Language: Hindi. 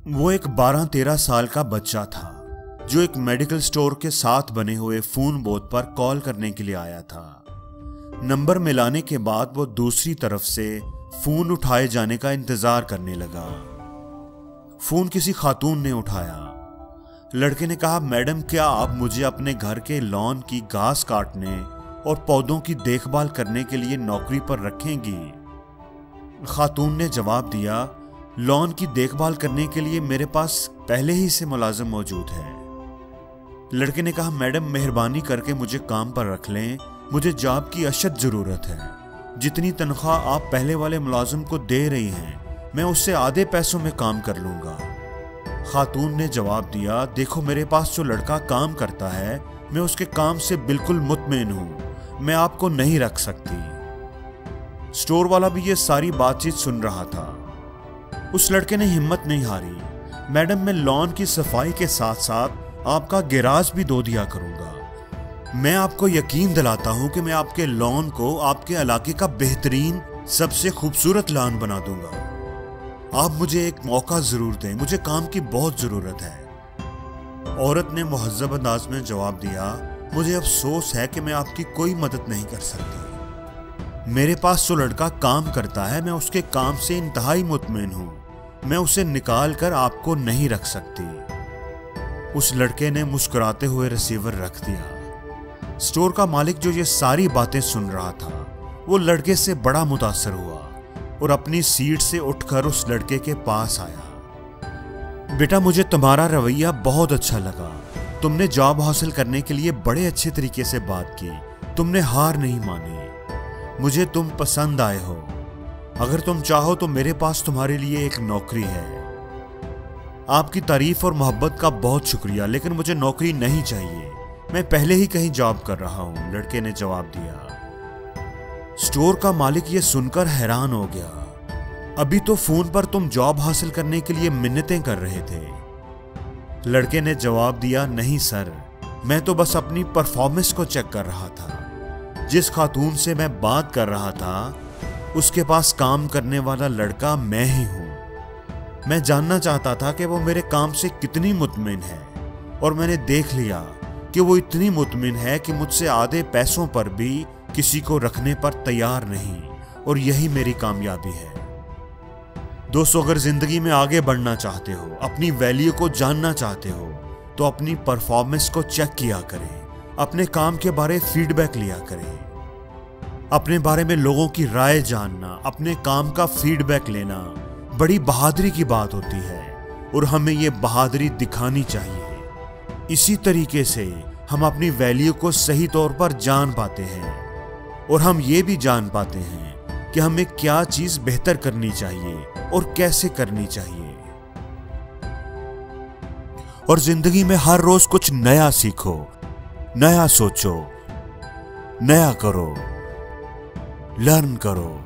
वो एक 12-13 साल का बच्चा था जो एक मेडिकल स्टोर के साथ बने हुए फोन बूथ पर कॉल करने के लिए आया था। नंबर मिलाने के बाद वो दूसरी तरफ से फोन उठाए जाने का इंतजार करने लगा। फोन किसी खातून ने उठाया। लड़के ने कहा, मैडम क्या आप मुझे अपने घर के लॉन की घास काटने और पौधों की देखभाल करने के लिए नौकरी पर रखेंगी? खातून ने जवाब दिया, लॉन की देखभाल करने के लिए मेरे पास पहले ही से मुलाजिम मौजूद है। लड़के ने कहा, मैडम मेहरबानी करके मुझे काम पर रख लें, मुझे जॉब की अशद जरूरत है। जितनी तनख्वाह आप पहले वाले मुलाजिम को दे रही हैं, मैं उससे आधे पैसों में काम कर लूंगा। खातून ने जवाब दिया, देखो मेरे पास जो लड़का काम करता है मैं उसके काम से बिल्कुल मुतमईन हूं, मैं आपको नहीं रख सकती। स्टोर वाला भी ये सारी बातचीत सुन रहा था। उस लड़के ने हिम्मत नहीं हारी। मैडम मैं लॉन की सफाई के साथ साथ आपका गैराज भी धो दिया करूंगा। मैं आपको यकीन दिलाता हूं कि मैं आपके लॉन को आपके इलाके का बेहतरीन सबसे खूबसूरत लॉन बना दूंगा। आप मुझे एक मौका जरूर दें, मुझे काम की बहुत जरूरत है। औरत ने मुहज्जब अंदाज में जवाब दिया, मुझे अफसोस है कि मैं आपकी कोई मदद नहीं कर सकती। मेरे पास जो लड़का काम करता है मैं उसके काम से इंतहाई मुतमईन हूं, मैं उसे निकाल कर आपको नहीं रख सकती। उस लड़के ने मुस्कुराते हुए रिसीवर रख दिया। स्टोर का मालिक जो ये सारी बातें सुन रहा था वो लड़के से बड़ा मुतासर हुआ और अपनी सीट से उठकर उस लड़के के पास आया। बेटा मुझे तुम्हारा रवैया बहुत अच्छा लगा, तुमने जॉब हासिल करने के लिए बड़े अच्छे तरीके से बात की, तुमने हार नहीं मानी, मुझे तुम पसंद आए हो। अगर तुम चाहो तो मेरे पास तुम्हारे लिए एक नौकरी है। आपकी तारीफ और मोहब्बत का बहुत शुक्रिया, लेकिन मुझे नौकरी नहीं चाहिए, मैं पहले ही कहीं जॉब कर रहा हूं, लड़के ने जवाब दिया। स्टोर का मालिक ये सुनकर हैरान हो गया। अभी तो फोन पर तुम जॉब हासिल करने के लिए मिन्नतें कर रहे थे। लड़के ने जवाब दिया, नहीं सर, मैं तो बस अपनी परफॉर्मेंस को चेक कर रहा था। जिस खातून से मैं बात कर रहा था उसके पास काम करने वाला लड़का मैं ही हूं। मैं जानना चाहता था कि वो मेरे काम से कितनी मुतमिन है, और मैंने देख लिया कि वो इतनी मुतमिन है कि मुझसे आधे पैसों पर भी किसी को रखने पर तैयार नहीं, और यही मेरी कामयाबी है। दोस्तों, अगर जिंदगी में आगे बढ़ना चाहते हो, अपनी वैल्यू को जानना चाहते हो, तो अपनी परफॉर्मेंस को चेक किया करें, अपने काम के बारे फीडबैक लिया करें। अपने बारे में लोगों की राय जानना, अपने काम का फीडबैक लेना बड़ी बहादुरी की बात होती है, और हमें ये बहादुरी दिखानी चाहिए। इसी तरीके से हम अपनी वैल्यू को सही तौर पर जान पाते हैं, और हम ये भी जान पाते हैं कि हमें क्या चीज बेहतर करनी चाहिए और कैसे करनी चाहिए। और जिंदगी में हर रोज कुछ नया सीखो, नया सोचो, नया करो, लर्न करो।